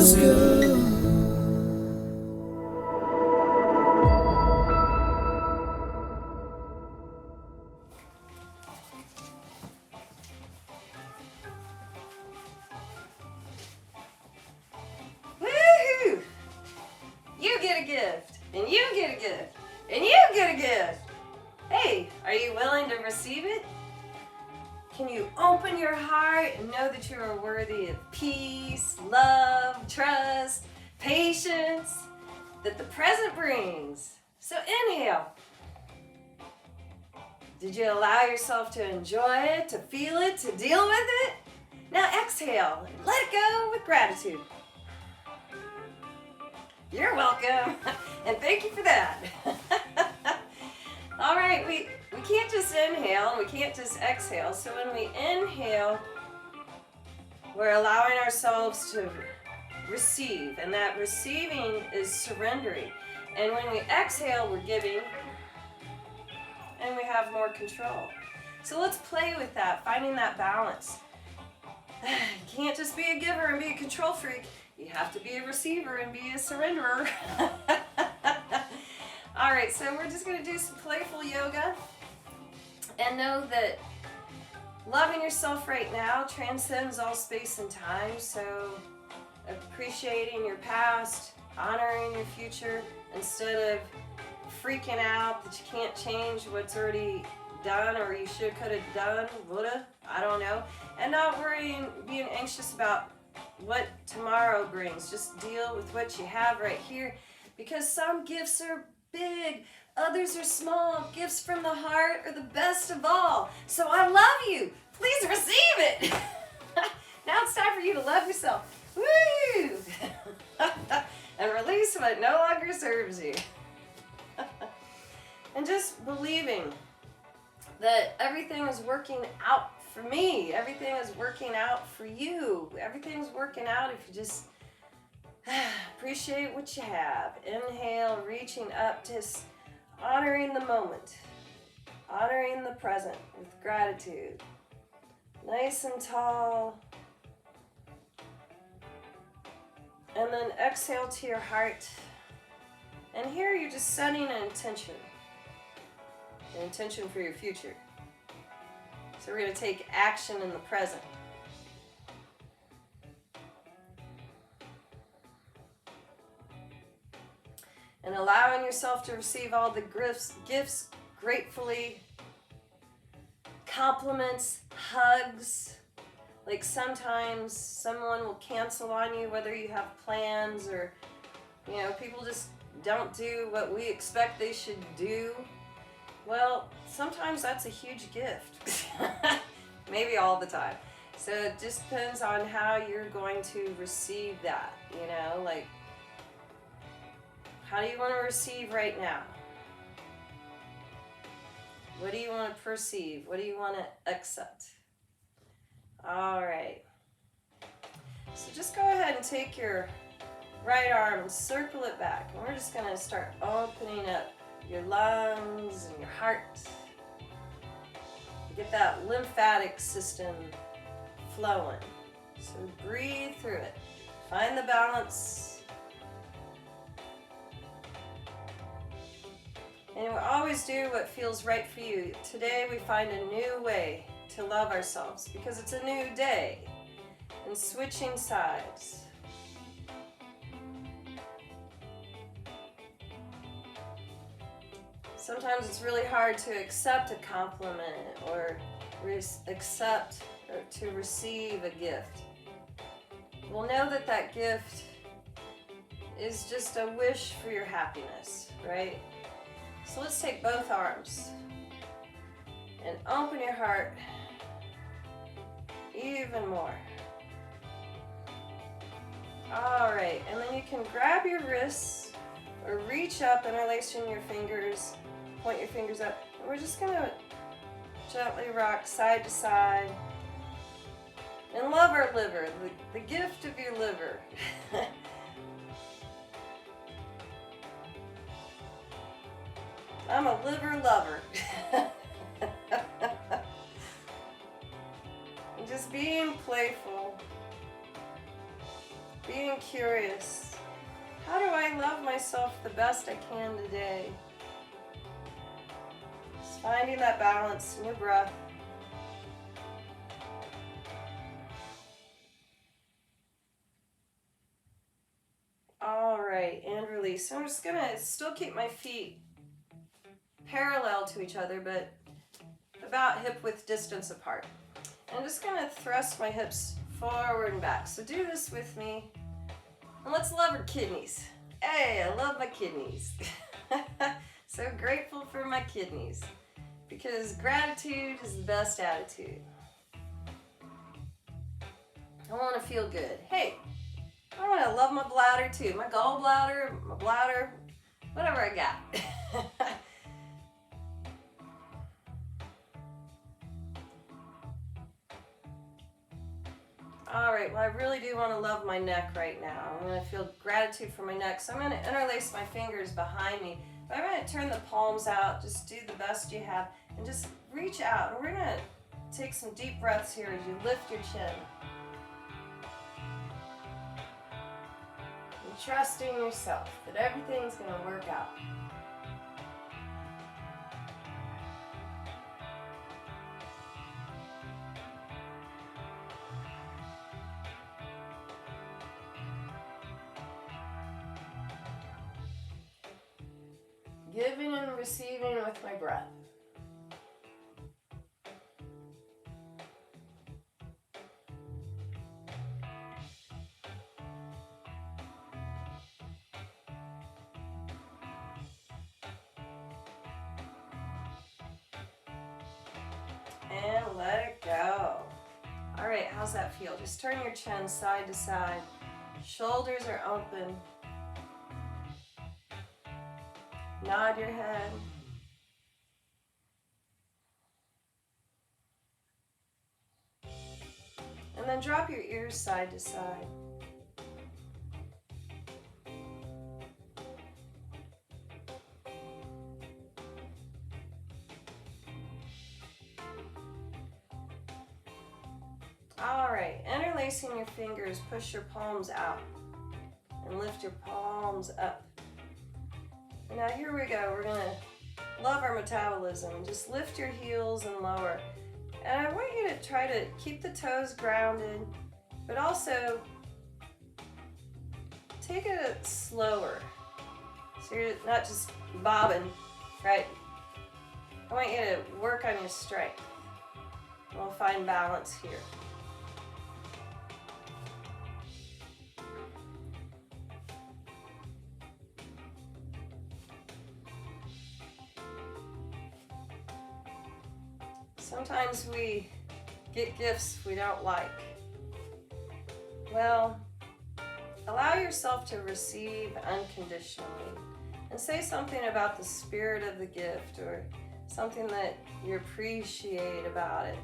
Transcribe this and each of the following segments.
feels good. Woohoo! You get a gift, and you get a gift, and you get a gift. Hey, are you willing to receive it? Can you open your heart and know that you are worthy of peace, love, trust, patience that the present brings? So inhale. Did you allow yourself to enjoy it, to feel it, to deal with it? Now exhale and let it go with gratitude. You're welcome, and thank you for that. All right, we can't just inhale, we can't just exhale. So when we inhale, we're allowing ourselves to receive, and that receiving is surrendering. And when we exhale, we're giving, and we have more control. So let's play with that, finding that balance. You can't just be a giver and be a control freak. You have to be a receiver and be a surrenderer. All right, so we're just going to do some playful yoga and know that loving yourself right now transcends all space and time. So appreciating your past, honoring your future, instead of freaking out that you can't change what's already done or you should, could have done, woulda, I don't know. And not worrying, being anxious about what tomorrow brings. Just deal with what you have right here, because some gifts are big, others are small. Gifts from the heart are the best of all. So I love you. Please receive it. Now it's time for you to love yourself. Woo! And release what no longer serves you. And just believing that everything is working out for me. Everything is working out for you. Everything's working out if you just appreciate what you have. Inhale, reaching up, just honoring the moment, honoring the present with gratitude. Nice and tall. And then exhale to your heart. And here you're just setting an intention for your future. So we're going to take action in the present. And allowing yourself to receive all the gifts gratefully, compliments, hugs. Like sometimes someone will cancel on you, whether you have plans or, people just don't do what we expect they should do. Well, sometimes that's a huge gift. Maybe all the time. So it just depends on how you're going to receive that, like, how do you want to receive right now? What do you want to perceive? What do you want to accept? All right. So just go ahead and take your right arm and circle it back. And we're just going to start opening up your lungs and your heart. Get that lymphatic system flowing. So breathe through it. Find the balance. And we always do what feels right for you. Today we find a new way to love ourselves because it's a new day. And switching sides. Sometimes it's really hard to accept a compliment or accept or to receive a gift. Well, know that that gift is just a wish for your happiness, right? So let's take both arms and open your heart even more. All right, and then you can grab your wrists or reach up, interlacing your fingers, point your fingers up. And we're just gonna gently rock side to side and love our liver, the gift of your liver. I'm a liver lover. And just being playful Being curious. How do I love myself the best I can today? Just finding that balance in your breath. All right, and release. So I'm just gonna still keep my feet parallel to each other, but about hip width distance apart. I'm just gonna thrust my hips forward and back. So do this with me. And let's love our kidneys. Hey, I love my kidneys. So grateful for my kidneys because gratitude is the best attitude. I want to feel good. Hey, I want to love my bladder too. My gallbladder, my bladder, whatever I got. All right, well, I really do want to love my neck right now. I'm going to feel gratitude for my neck. So I'm going to interlace my fingers behind me. But I'm going to turn the palms out. Just do the best you have. And just reach out. And we're going to take some deep breaths here as you lift your chin. And trust in yourself that everything's going to work out. Giving and receiving with my breath. And let it go. All right, how's that feel? Just turn your chin side to side. Shoulders are open. Nod your head. And then drop your ears side to side. All right, interlacing your fingers, push your palms out and lift your palms up. Now here we go, we're gonna love our metabolism. Just lift your heels and lower. And I want you to try to keep the toes grounded, but also take it slower. So you're not just bobbing, right? I want you to work on your strength. We'll find balance here. Sometimes we get gifts we don't like. Well, allow yourself to receive unconditionally and say something about the spirit of the gift or something that you appreciate about it.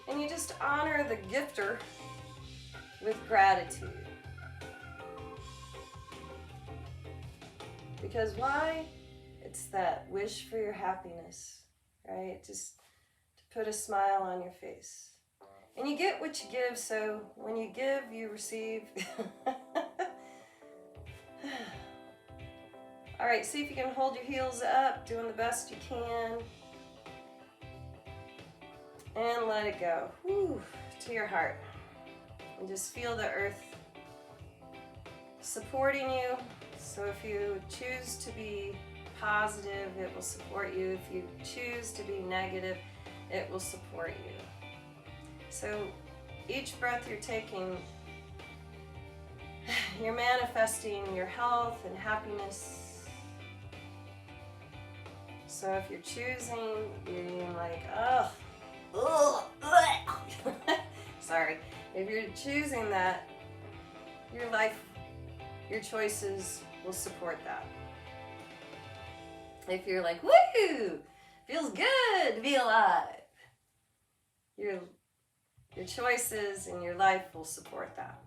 And you just honor the gifter with gratitude. Because why? It's that wish for your happiness, right? Just to put a smile on your face. And you get what you give, so when you give, you receive. All right, see if you can hold your heels up, doing the best you can. And let it go. Whew, to your heart. And just feel the earth supporting you. So if you choose to be positive, it will support you. If you choose to be negative, it will support you. So each breath you're taking, you're manifesting your health and happiness. So if you're choosing, you're being like, sorry. If you're choosing that, your life, your choices will support that. If you're like, woo, feels good to be alive, your choices and your life will support that.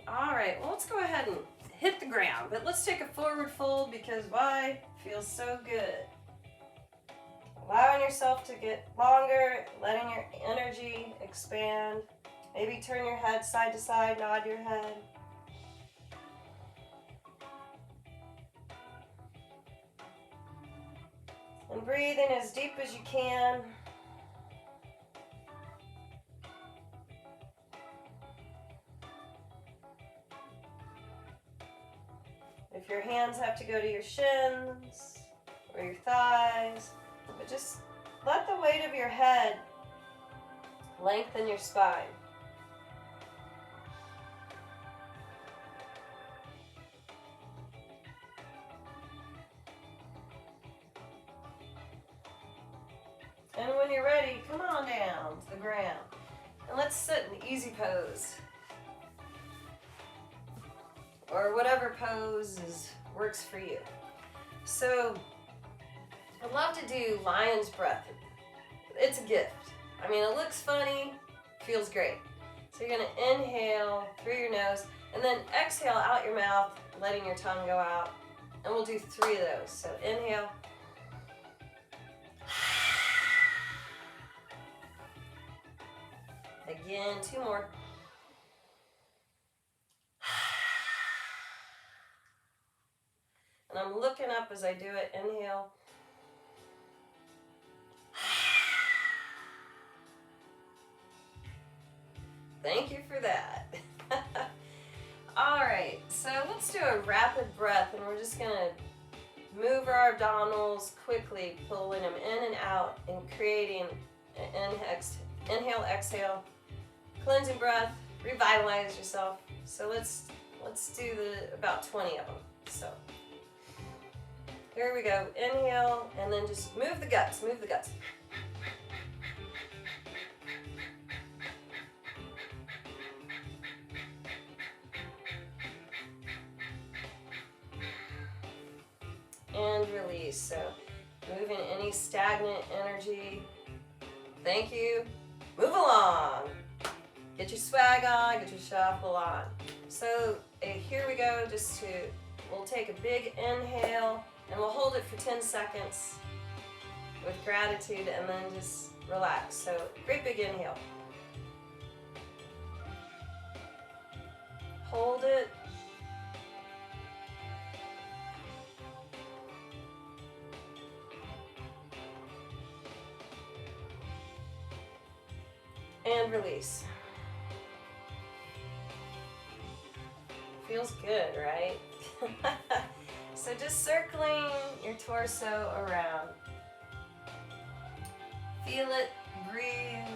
All right, well, let's go ahead and hit the ground, but let's take a forward fold because why? Feels so good. Allowing yourself to get longer, letting your energy expand. Maybe turn your head side to side, nod your head. And breathe in as deep as you can. If your hands have to go to your shins or your thighs, but just let the weight of your head lengthen your spine. And when you're ready, come on down to the ground. And let's sit in the easy pose. Or whatever pose works for you. So, I love to do lion's breath. It's a gift. I mean, it looks funny, feels great. So you're gonna inhale through your nose, and then exhale out your mouth, letting your tongue go out. And we'll do 3 of those. So inhale. Again, 2 more. And I'm looking up as I do it. Inhale. Thank you for that. All right, so let's do a rapid breath, and we're just gonna move our abdominals quickly, pulling them in and out and creating an inhale, exhale, cleansing breath, revitalize yourself. So let's do about 20 of them. So here we go. Inhale, and then just move the guts, move the guts. And release. So moving any stagnant energy. Thank you. Move along. Get your swag on, get your shuffle on. So here we go. We'll take a big inhale and we'll hold it for 10 seconds with gratitude, and then just relax. So great big inhale. Hold it. And release. Feels good, right? So just circling your torso around. Feel it, breathe.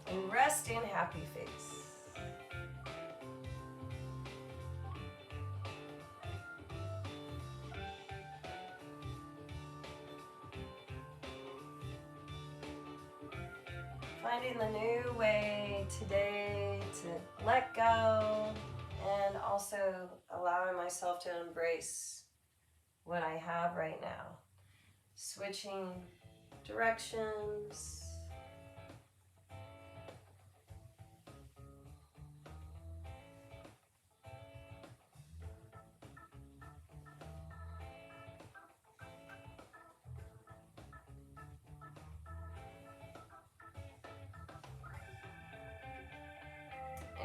And rest in happy face. Finding the new way today to let go, and also allowing myself to embrace what I have right now. Switching directions.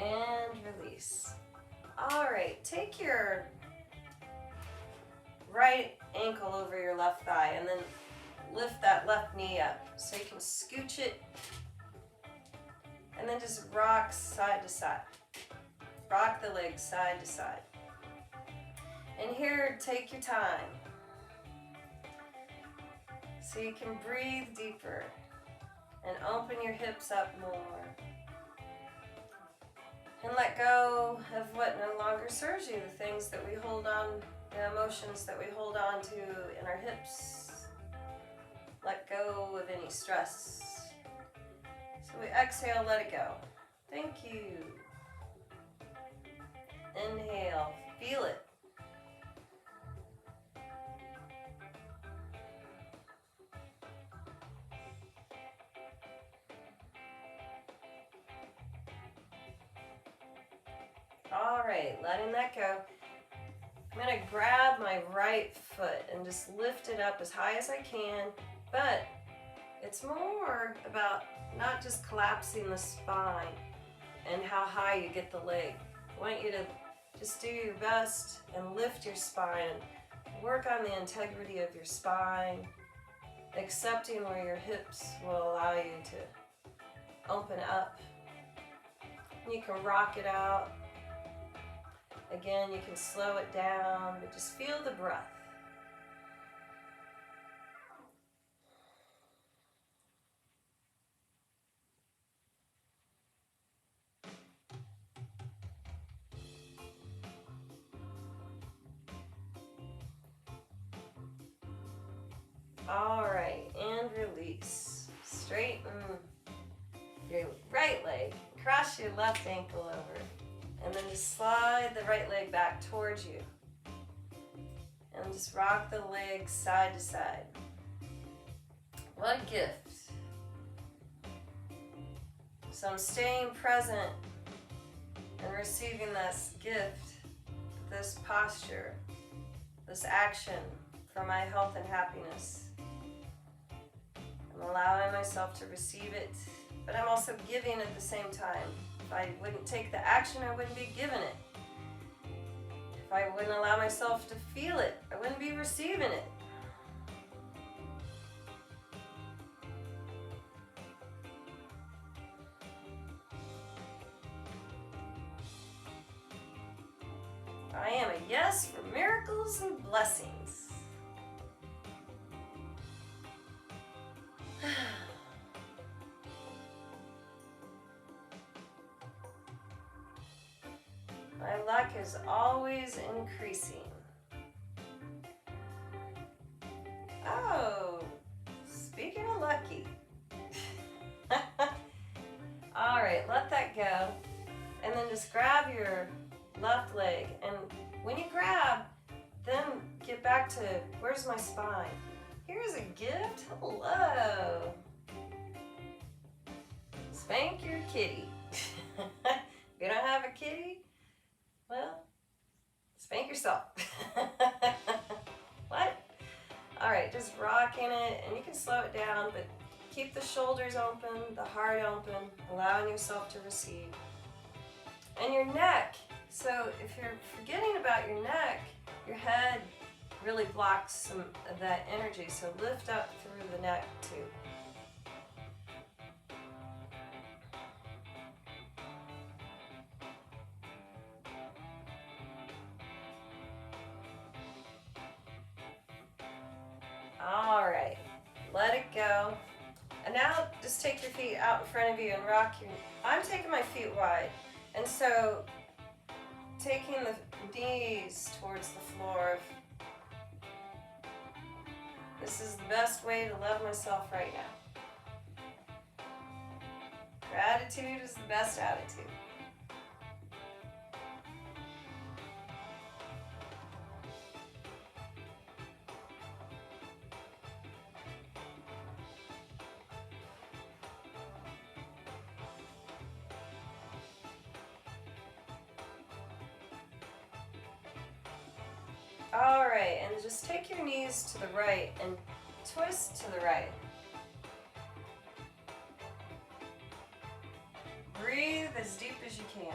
And release. All right, take your right ankle over your left thigh and then lift that left knee up so you can scooch it, and then just rock side to side. Rock the legs side to side. And here, take your time so you can breathe deeper and open your hips up more. And let go of what no longer serves you, the things that we hold on, the emotions that we hold on to in our hips. Let go of any stress. So we exhale, let it go. Thank you. Inhale, feel it. All right, letting that go. I'm gonna grab my right foot and just lift it up as high as I can, but it's more about not just collapsing the spine and how high you get the leg. I want you to just do your best and lift your spine and work on the integrity of your spine, accepting where your hips will allow you to open up. You can rock it out. Again, you can slow it down, but just feel the breath. All right, and release. Straighten your right leg. Cross your left ankle over. And then just slide the right leg back towards you. And just rock the legs side to side. What a gift. So I'm staying present and receiving this gift, this posture, this action for my health and happiness. I'm allowing myself to receive it, but I'm also giving at the same time. If I wouldn't take the action, I wouldn't be given it. If I wouldn't allow myself to feel it, I wouldn't be receiving it. I am a yes for miracles and blessings. My luck is always increasing. Oh, speaking of lucky. All right, let that go. And then just grab your left leg. And when you grab, then get back to, where's my spine? Here's a gift. Hello. Spank your kitty. If you don't have a kitty, well, spank yourself. What? All right, just rocking it, and you can slow it down, but keep the shoulders open, the heart open, allowing yourself to receive. And your neck. So if you're forgetting about your neck, your head really blocks some of that energy. So lift up through the neck too. All right, let it go. And now just take your feet out in front of you and rock your, I'm taking my feet wide. And so taking the knees towards the floor. This is the best way to love myself right now. Gratitude is the best attitude. All right, and just take your knees to the right and twist to the right. Breathe as deep as you can.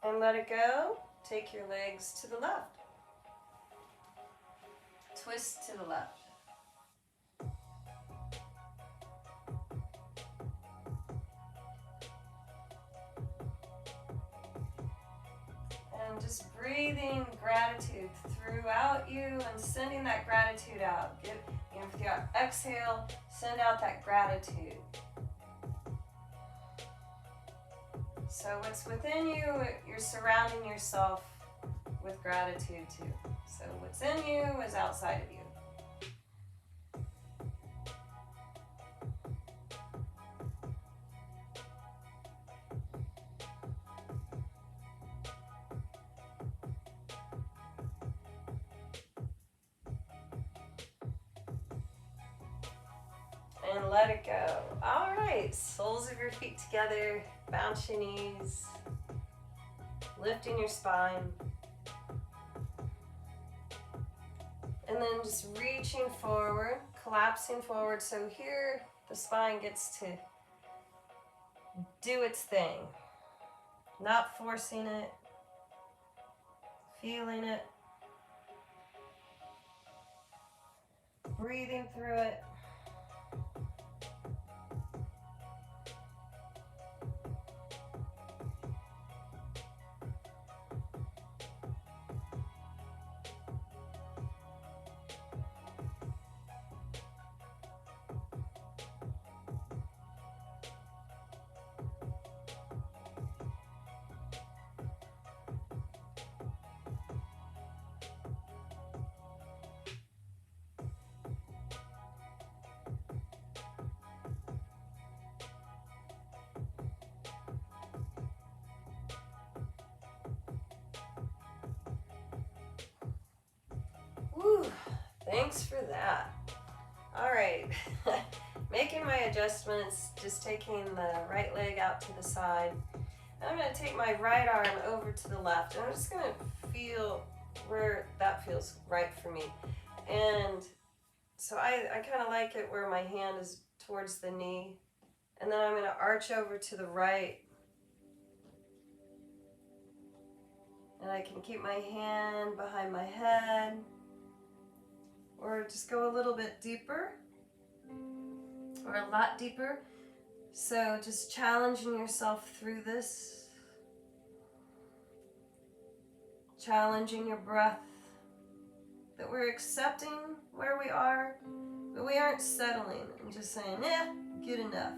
And let it go. Take your legs to the left. Twist to the left. And just breathing gratitude throughout you and sending that gratitude out. With your exhale, send out that gratitude. So what's within you, you're surrounding yourself with gratitude too. So what's in you is outside of you. let it go. All right, soles of your feet together, bounce your knees, lifting your spine. And then just reaching forward, collapsing forward. So here the spine gets to do its thing. Not forcing it, feeling it, breathing through it. Woo, thanks for that. All right, making my adjustments, just taking the right leg out to the side. I'm going to take my right arm over to the left, and I'm just going to feel where that feels right for me. And so I kind of like it where my hand is towards the knee, and then I'm going to arch over to the right, and I can keep my hand behind my head, or just go a little bit deeper, or a lot deeper. So just challenging yourself through this, challenging your breath, that we're accepting where we are, but we aren't settling and just saying, good enough.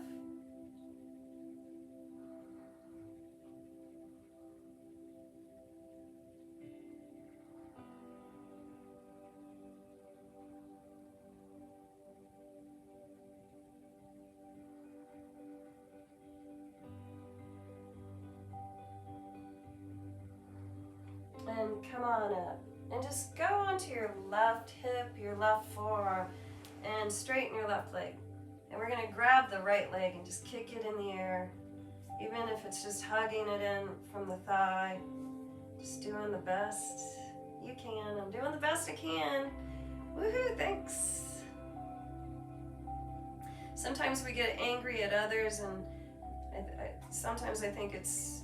And come on up. And just go onto your left hip, your left forearm, and straighten your left leg. And we're going to grab the right leg and just kick it in the air, even if it's just hugging it in from the thigh. Just doing the best you can. I'm doing the best I can. Woohoo, thanks. Sometimes we get angry at others, and sometimes I think it's,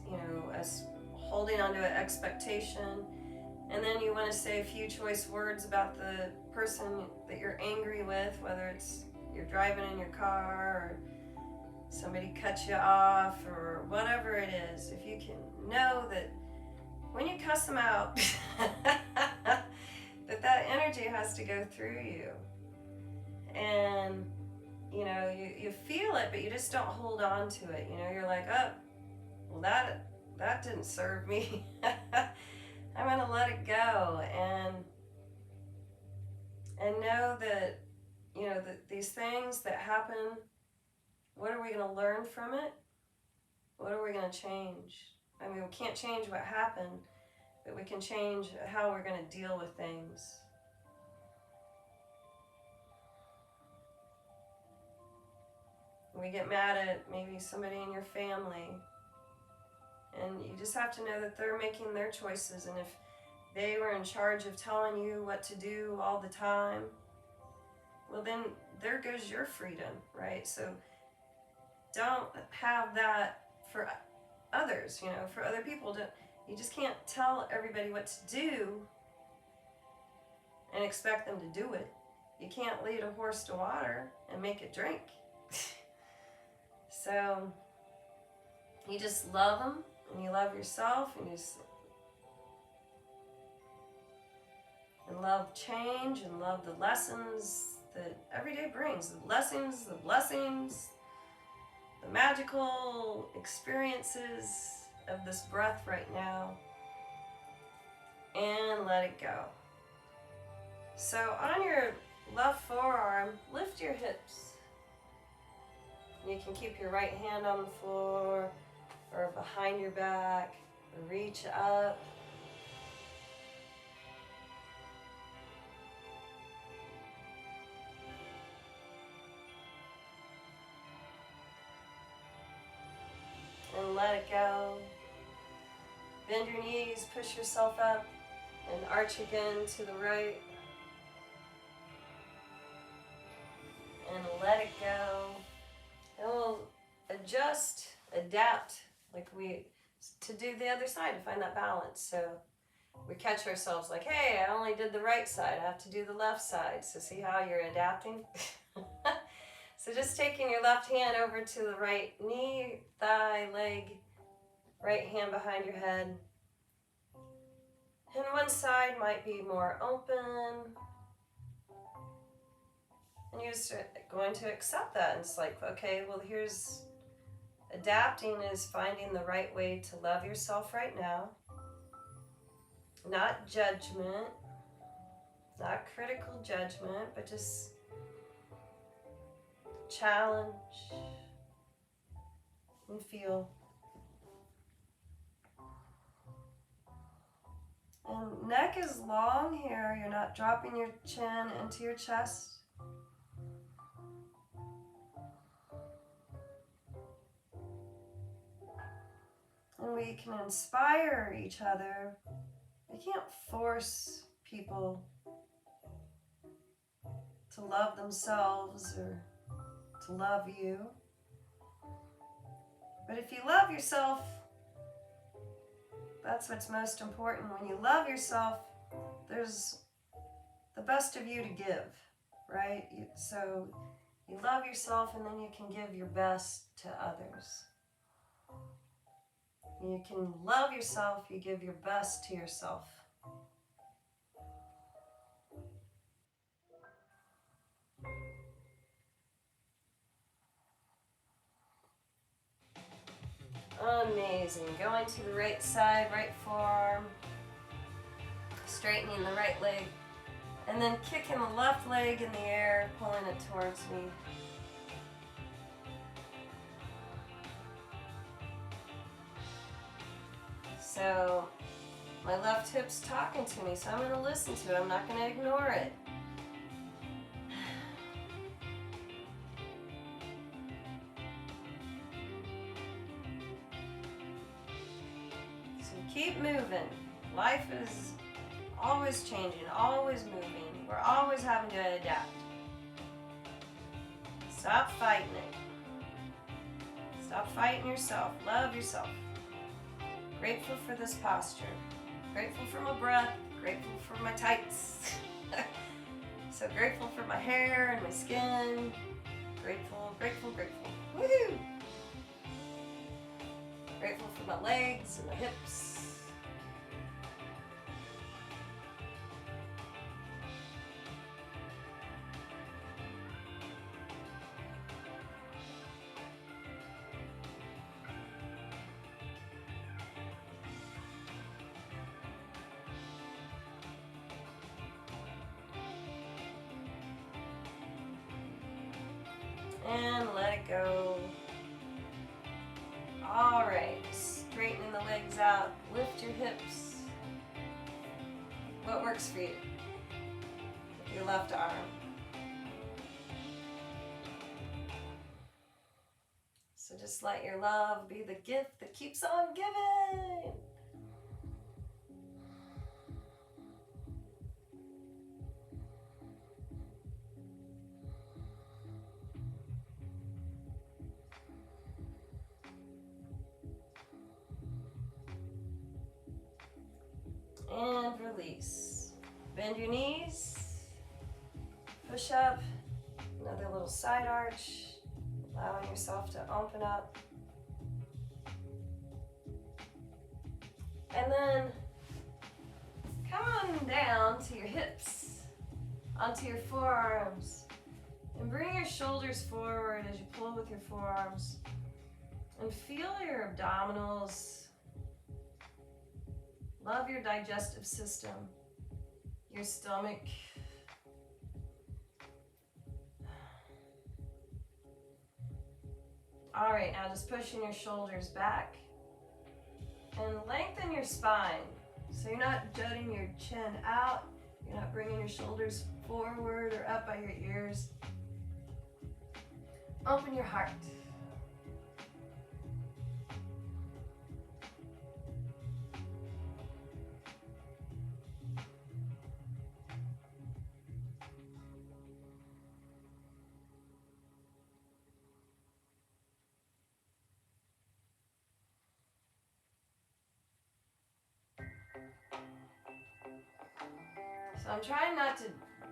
us holding on to an expectation, and then you want to say a few choice words about the person that you're angry with, whether it's you're driving in your car or somebody cut you off or whatever it is. If you can know that when you cuss them out, that energy has to go through you, and you feel it, but you just don't hold on to it. You're like, oh, well, that didn't serve me. I'm going to let it go and know that, that these things that happen, what are we going to learn from it? What are we going to change? I mean, we can't change what happened, but we can change how we're going to deal with things. We get mad at maybe somebody in your family, and you just have to know that they're making their choices, and if they were in charge of telling you what to do all the time, well, then there goes your freedom, right? So don't have that for others, for other people. You just can't tell everybody what to do and expect them to do it. You can't lead a horse to water and make it drink. So you just love them, and you love yourself, and and love change, and love the lessons that every day brings. The blessings, the magical experiences of this breath right now. And let it go. So on your left forearm, lift your hips. You can keep your right hand on the floor or behind your back. Reach up. let it go. Bend your knees, push yourself up, and arch again to the right. And let it go. And we'll adjust, adapt, to do the other side, to find that balance. So we catch ourselves like, hey, I only did the right side, I have to do the left side. So see how you're adapting? So just taking your left hand over to the right knee, thigh, leg, right hand behind your head. And one side might be more open. And you're just going to accept that. And it's like, okay, well, here's adapting is finding the right way to love yourself right now. Not judgment, not critical judgment, but just challenge and feel. And neck is long here. You're not dropping your chin into your chest. And we can inspire each other. We can't force people to love themselves or to love you. But if you love yourself, that's what's most important. When you love yourself, there's the best of you to give, right? So you love yourself, and then you can give your best to others. You can love yourself, you give your best to yourself. Amazing. Going to the right side, right forearm. Straightening the right leg. And then kicking the left leg in the air, pulling it towards me. So my left hip's talking to me, so I'm going to listen to it. I'm not going to ignore it. So keep moving. Life is always changing, always moving. We're always having to adapt. Stop fighting it. Stop fighting yourself. Love yourself. Grateful for this posture. Grateful for my breath. Grateful for my tights. So grateful for my hair and my skin. Grateful, grateful, grateful. Woohoo! Grateful for my legs and my hips. And let it go. All right, straightening the legs out, lift your hips. What works for you? With your left arm. So just let your love be the gift that keeps on giving. And release. Bend your knees. Push up. Another little side arch. Allowing yourself to open up. And then come on down to your hips, onto your forearms. And bring your shoulders forward as you pull with your forearms. And feel your abdominals. Love your digestive system, your stomach. All right, now just pushing your shoulders back and lengthen your spine. So you're not jutting your chin out, you're not bringing your shoulders forward or up by your ears. Open your heart. So I'm trying not to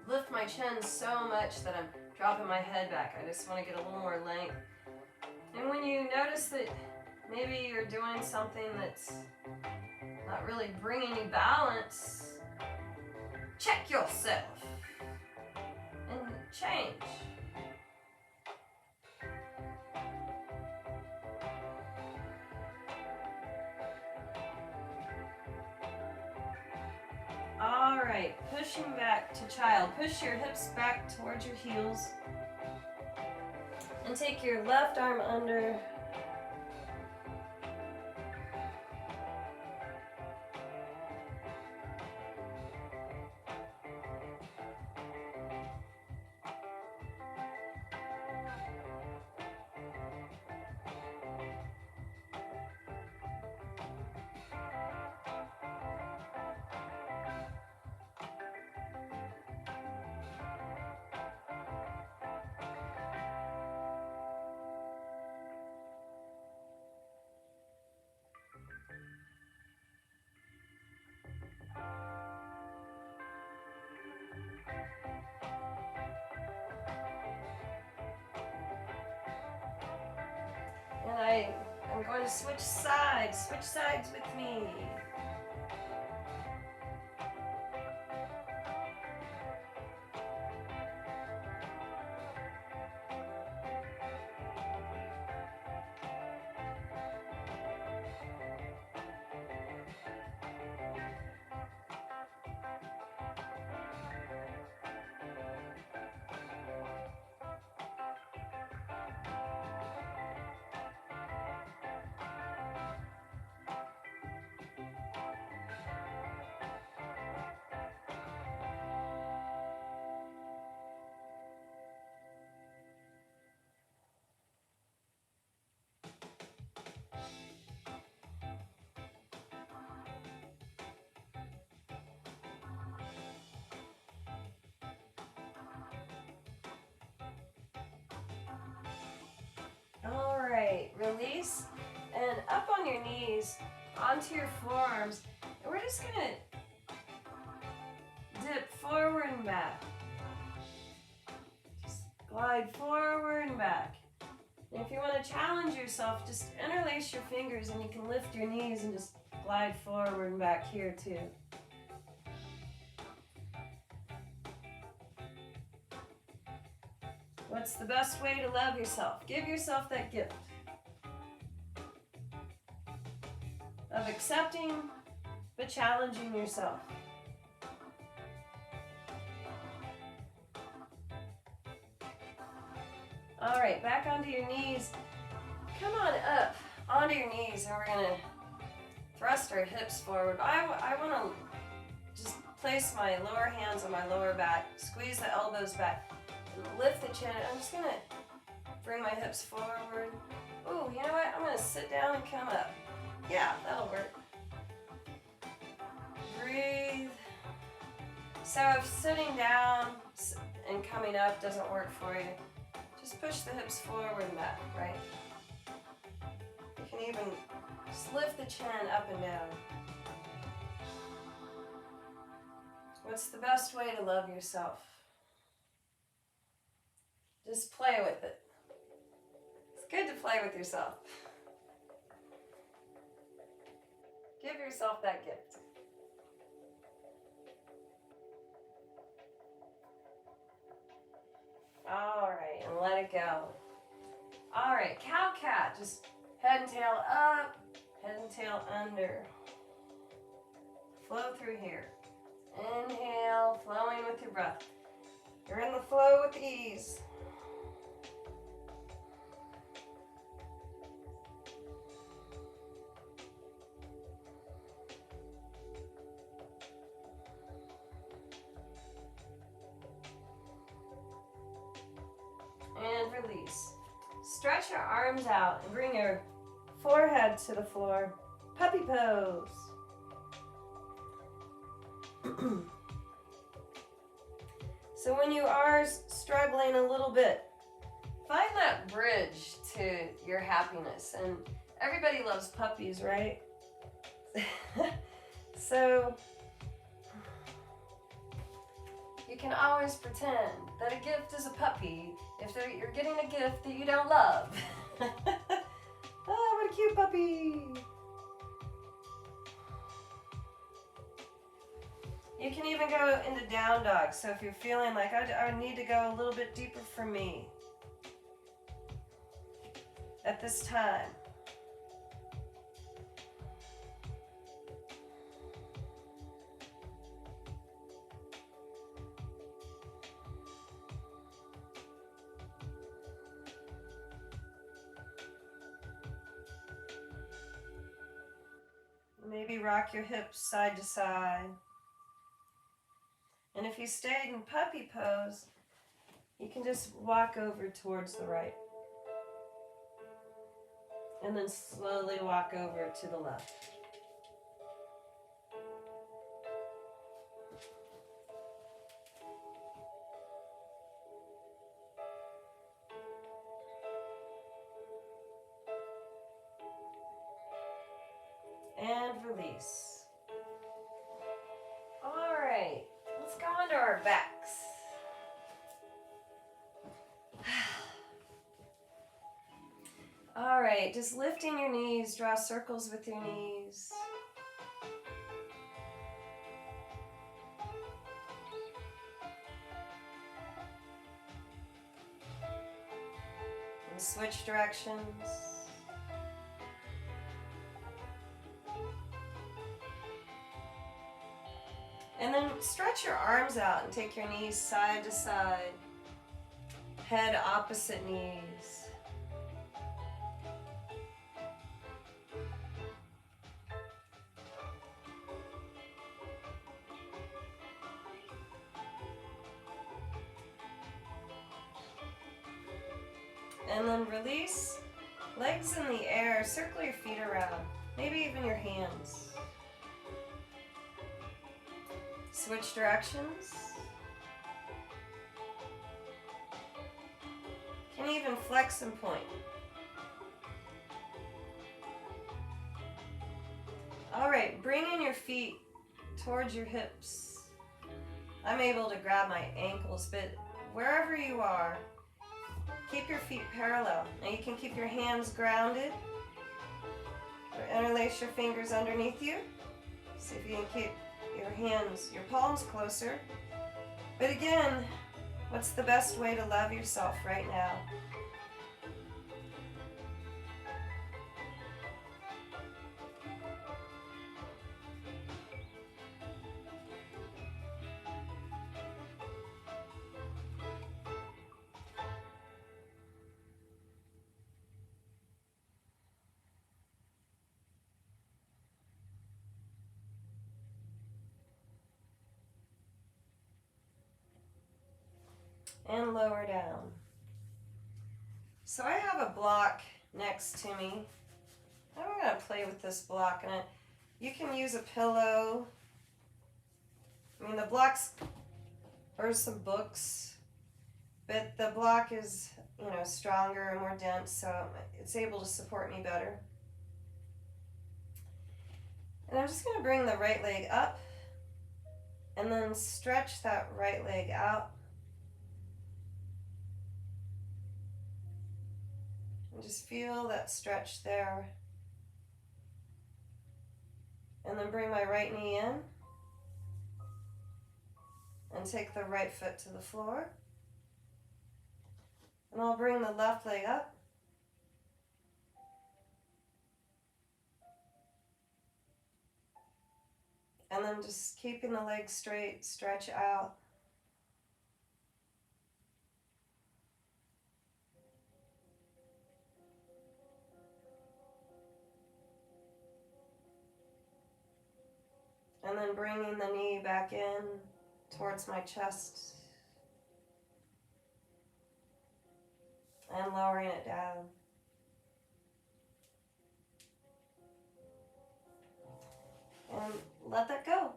lift my chin so much that I'm dropping my head back. I just want to get a little more length. And when you notice that maybe you're doing something that's not really bringing you balance, check yourself and change. All right, pushing back to child. Push your hips back towards your heels. And take your left arm under. And I'm going to switch sides with me. All right, release and up on your knees, onto your forearms, and we're just gonna dip forward and back. Just glide forward and back. And if you want to challenge yourself, just interlace your fingers and you can lift your knees and just glide forward and back here too. What's the best way to love yourself? Give yourself that gift of accepting but challenging yourself. All right, back onto your knees. Come on up onto your knees, and we're gonna thrust our hips forward. I want to just place my lower hands on my lower back, squeeze the elbows back, and lift the chin. I'm just gonna bring my hips forward. Ooh, you know what? I'm gonna sit down and come up. Yeah, that'll work. Breathe. So if sitting down and coming up doesn't work for you, just push the hips forward and back, right? You can even just lift the chin up and down. What's the best way to love yourself? Just play with it. It's good to play with yourself. Give yourself that gift. All right, and let it go. All right, cow-cat. Just head and tail up, head and tail under. Flow through here. Inhale, flowing with your breath. You're in the flow with ease. And release. Stretch your arms out and bring your forehead to the floor. Puppy pose. So when you are struggling a little bit, find that bridge to your happiness. And everybody loves puppies, right? So You can always pretend that a gift is a puppy if you're getting a gift that you don't love. Oh, what a cute puppy. You can even go into down dog. So if you're feeling like I need to go a little bit deeper for me at this time. Maybe rock your hips side to side. And if you stayed in puppy pose, you can just walk over towards the right. And then slowly walk over to the left. And release. All right, let's go onto our backs. All right, just lifting your knees, draw circles with your knees. And switch directions. And then stretch your arms out and take your knees side to side. Head opposite knees. And then release, legs in the air, circle your feet around, maybe even your hands. Switch directions. Can even flex and point. All right, bring in your feet towards your hips. I'm able to grab my ankles, but wherever you are, keep your feet parallel. Now you can keep your hands grounded or interlace your fingers underneath you. See if you can keep your hands, your palms closer. But again, what's the best way to love yourself right now? And lower down. So I have a block next to me. I'm going to play with this block, and you can use a pillow. I mean, the blocks are some books, but the block is, stronger and more dense, so it's able to support me better. And I'm just going to bring the right leg up and then stretch that right leg out. And just feel that stretch there. And then bring my right knee in. And take the right foot to the floor. And I'll bring the left leg up. And then just keeping the leg straight, stretch out. And then bringing the knee back in towards my chest. And lowering it down. And let that go.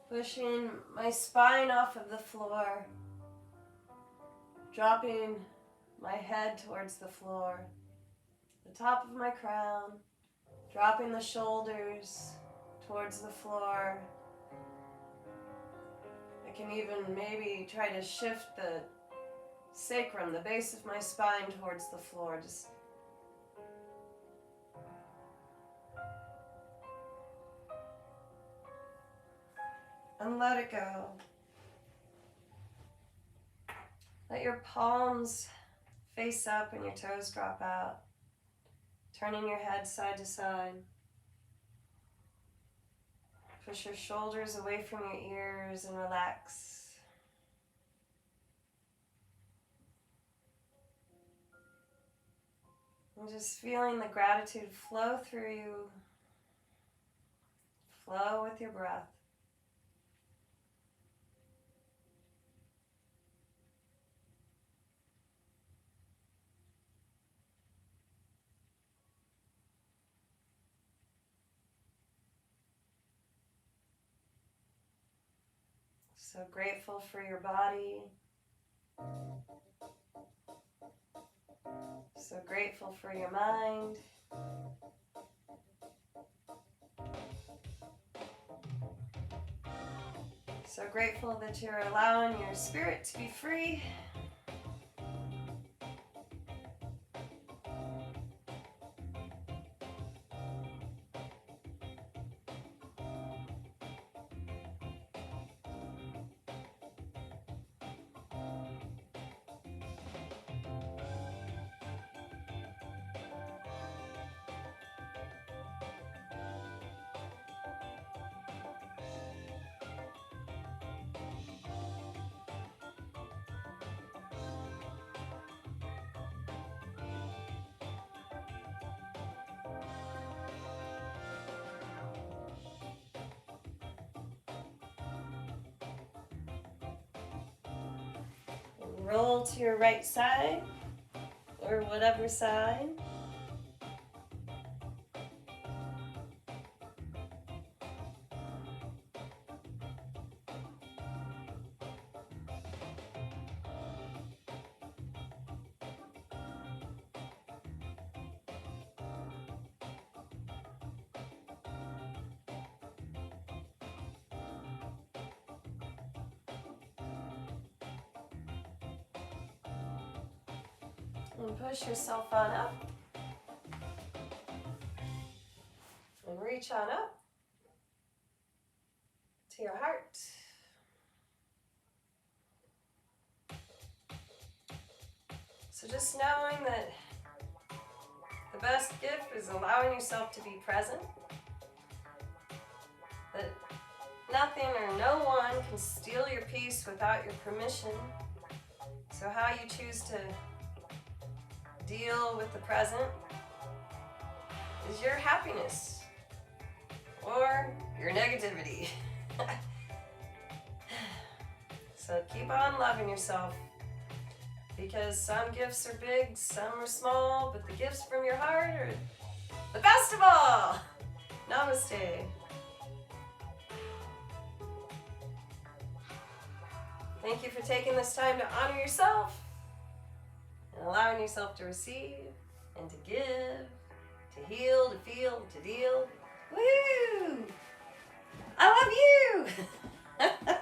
Pushing my spine off of the floor. Dropping my head towards the floor. The top of my crown. Dropping the shoulders towards the floor. I can even maybe try to shift the sacrum, the base of my spine, towards the floor. Just and let it go. Let your palms face up and your toes drop out, turning your head side to side. Push your shoulders away from your ears and relax. And just feeling the gratitude flow through you, flow with your breath. So grateful for your body. So grateful for your mind. So grateful that you're allowing your spirit to be free. Roll to your right side, or whatever side. And push yourself on up. And reach on up to your heart. So just knowing that the best gift is allowing yourself to be present. That nothing or no one can steal your peace without your permission. So how you choose to deal with the present is your happiness or your negativity. So keep on loving yourself, because some gifts are big, some are small, but the gifts from your heart are the best of all. Namaste. Thank you for taking this time to honor yourself and allowing yourself to receive and to give, to heal, to feel, to deal. Woo! I love you!